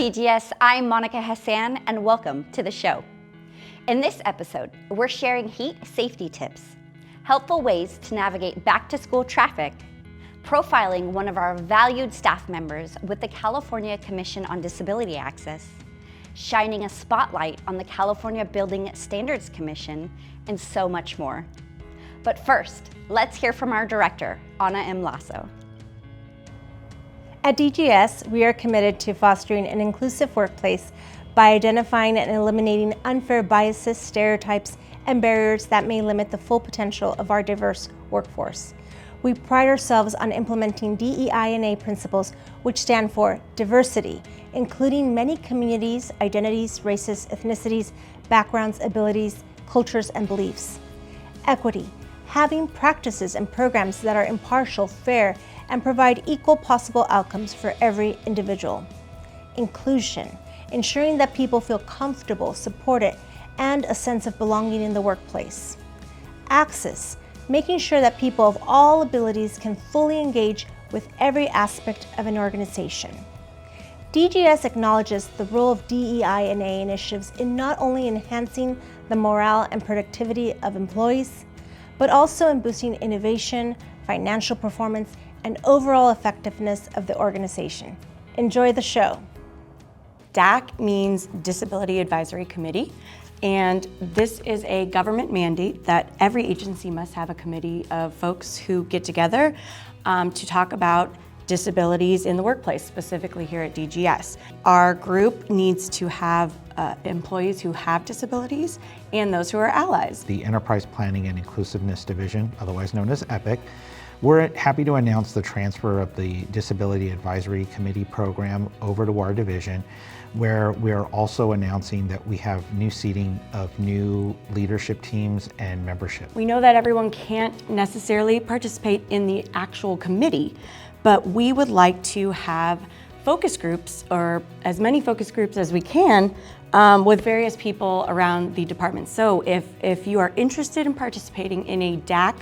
DGS, I'm Monica Hassan, and welcome to the show. In this episode, we're sharing heat safety tips, helpful ways to navigate back-to-school traffic, profiling one of our valued staff members with the California Commission on Disability Access, shining a spotlight on the California Building Standards Commission, and so much more. But first, let's hear from our director, Ana M. Lasso. At DGS, we are committed to fostering an inclusive workplace by identifying and eliminating unfair biases, stereotypes, and barriers that may limit the full potential of our diverse workforce. We pride ourselves on implementing DEI&A principles, which stand for diversity, including many communities, identities, races, ethnicities, backgrounds, abilities, cultures, and beliefs. Equity, having practices and programs that are impartial, fair, and provide equal possible outcomes for every individual. Inclusion, ensuring that people feel comfortable, supported, and a sense of belonging in the workplace. Access, making sure that people of all abilities can fully engage with every aspect of an organization. DGS acknowledges the role of DEI&A initiatives in not only enhancing the morale and productivity of employees, but also in boosting innovation, financial performance, and overall effectiveness of the organization. Enjoy the show. DAC means Disability Advisory Committee, and this is a government mandate that every agency must have a committee of folks who get together to talk about disabilities in the workplace, specifically here at DGS. Our group needs to have employees who have disabilities and those who are allies. The Enterprise Planning and Inclusiveness Division, otherwise known as EPIC, we're happy to announce the transfer of the Disability Advisory Committee program over to our division, where we're also announcing that we have new seating of new leadership teams and membership. We know that everyone can't necessarily participate in the actual committee, but we would like to have focus groups, or as many focus groups as we can, with various people around the department. So if you are interested in participating in a DAC,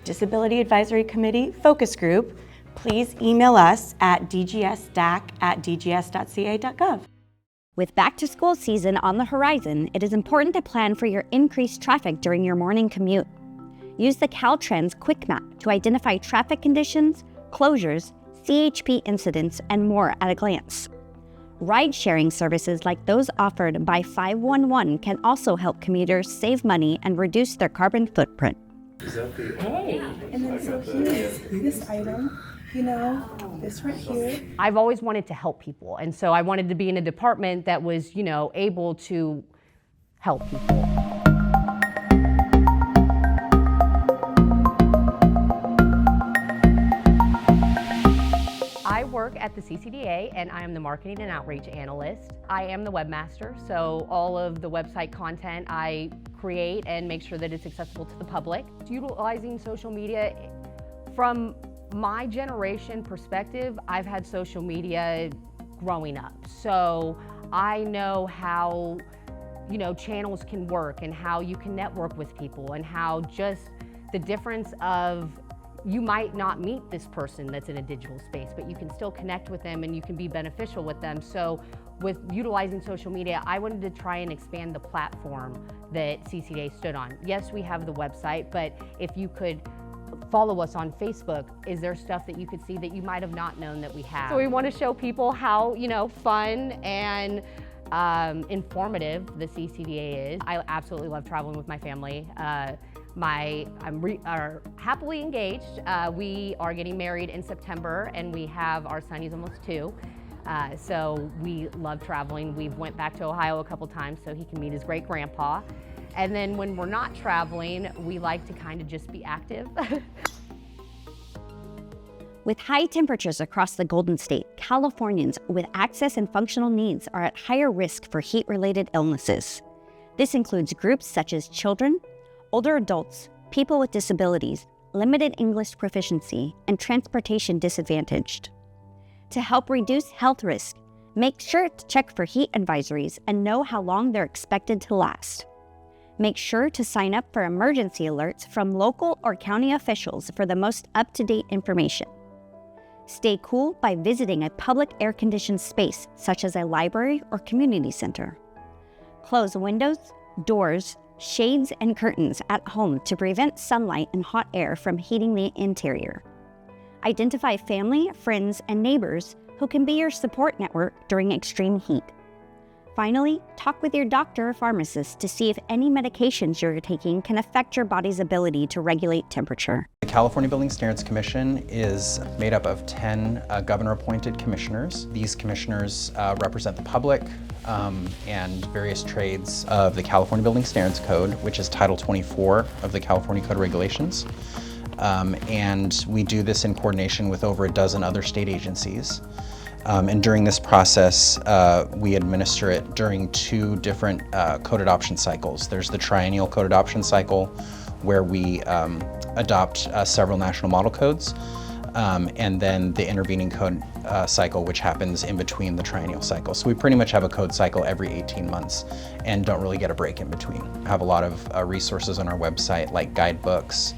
Disability Advisory Committee focus group, please email us at dgsdac@dgs.ca.gov. With back-to-school season on the horizon, it is important to plan for your increased traffic during your morning commute. Use the Caltrans Quick Map to identify traffic conditions, closures, CHP incidents, and more at a glance. Ride-sharing services like those offered by 511 can also help commuters save money and reduce their carbon footprint. Hey, and then so here's this item, this right here. I've always wanted to help people, and so I wanted to be in a department that was, able to help people. I work at the CCDA, and I am the Marketing and Outreach Analyst. I am the webmaster, so all of the website content I create and make sure that it's accessible to the public. Utilizing social media, from my generation perspective, I've had social media growing up. So I know how, channels can work and how you can network with people and how just the difference of you might not meet this person that's in a digital space, but you can still connect with them and you can be beneficial with them. So with utilizing social media, I wanted to try and expand the platform that CCDA stood on. Yes, we have the website, but if you could follow us on Facebook, is there stuff that you could see that you might have not known that we have? So we want to show people how, fun and informative the CCDA is. I absolutely love traveling with my family. I'm happily engaged. We are getting married in September, and we have our son, he's almost 2. So we love traveling. We've went back to Ohio a couple times so he can meet his great grandpa. And then when we're not traveling, we like to kind of just be active. With high temperatures across the Golden State, Californians with access and functional needs are at higher risk for heat-related illnesses. This includes groups such as children, older adults, people with disabilities, limited English proficiency, and transportation disadvantaged. To help reduce health risk, make sure to check for heat advisories and know how long they're expected to last. Make sure to sign up for emergency alerts from local or county officials for the most up-to-date information. Stay cool by visiting a public air-conditioned space, such as a library or community center. Close windows, doors, shades, and curtains at home to prevent sunlight and hot air from heating the interior. Identify family, friends, and neighbors who can be your support network during extreme heat. Finally, talk with your doctor or pharmacist to see if any medications you're taking can affect your body's ability to regulate temperature. The California Building Standards Commission is made up of 10 governor-appointed commissioners. These commissioners represent the public and various trades of the California Building Standards Code, which is Title 24 of the California Code of Regulations. And we do this in coordination with over a dozen other state agencies. And during this process, we administer it during 2 different code adoption cycles. There's the triennial code adoption cycle, where we adopt several national model codes, and then the intervening code cycle, which happens in between the triennial cycle. So we pretty much have a code cycle every 18 months and don't really get a break in between. We have a lot of resources on our website, like guidebooks,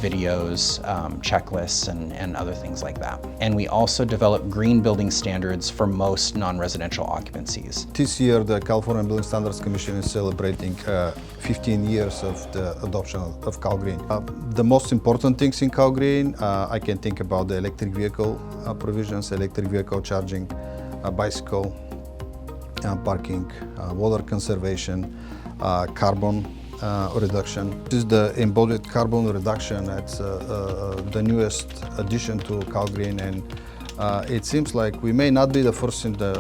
videos, checklists, and other things like that. And we also develop green building standards for most non-residential occupancies. This year, the California Building Standards Commission is celebrating 15 years of the adoption of CALGreen. The most important things in CALGreen, I can think about the electric vehicle provisions, electric vehicle charging, bicycle parking, water conservation, carbon reduction. This is the embodied carbon reduction. It's the newest addition to CALGreen, and it seems like we may not be the first in the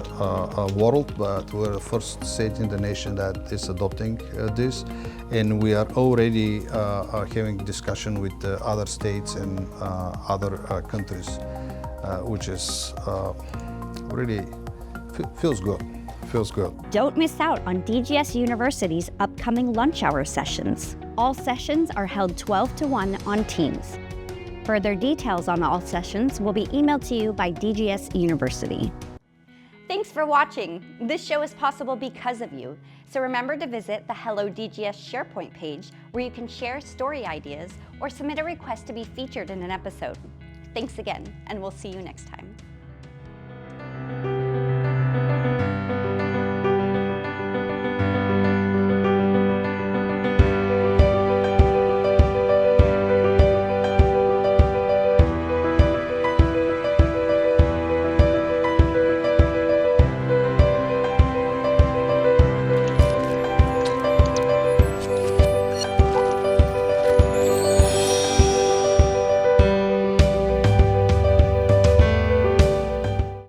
world, but we're the first state in the nation that is adopting this, and we are already having discussion with other states and other countries, which is really feels good. Don't miss out on DGS University's upcoming lunch hour sessions. All sessions are held 12 to 1 on Teams. Further details on all sessions will be emailed to you by DGS University. Thanks for watching. This show is possible because of you. So remember to visit the Hello DGS SharePoint page, where you can share story ideas or submit a request to be featured in an episode. Thanks again, and we'll see you next time.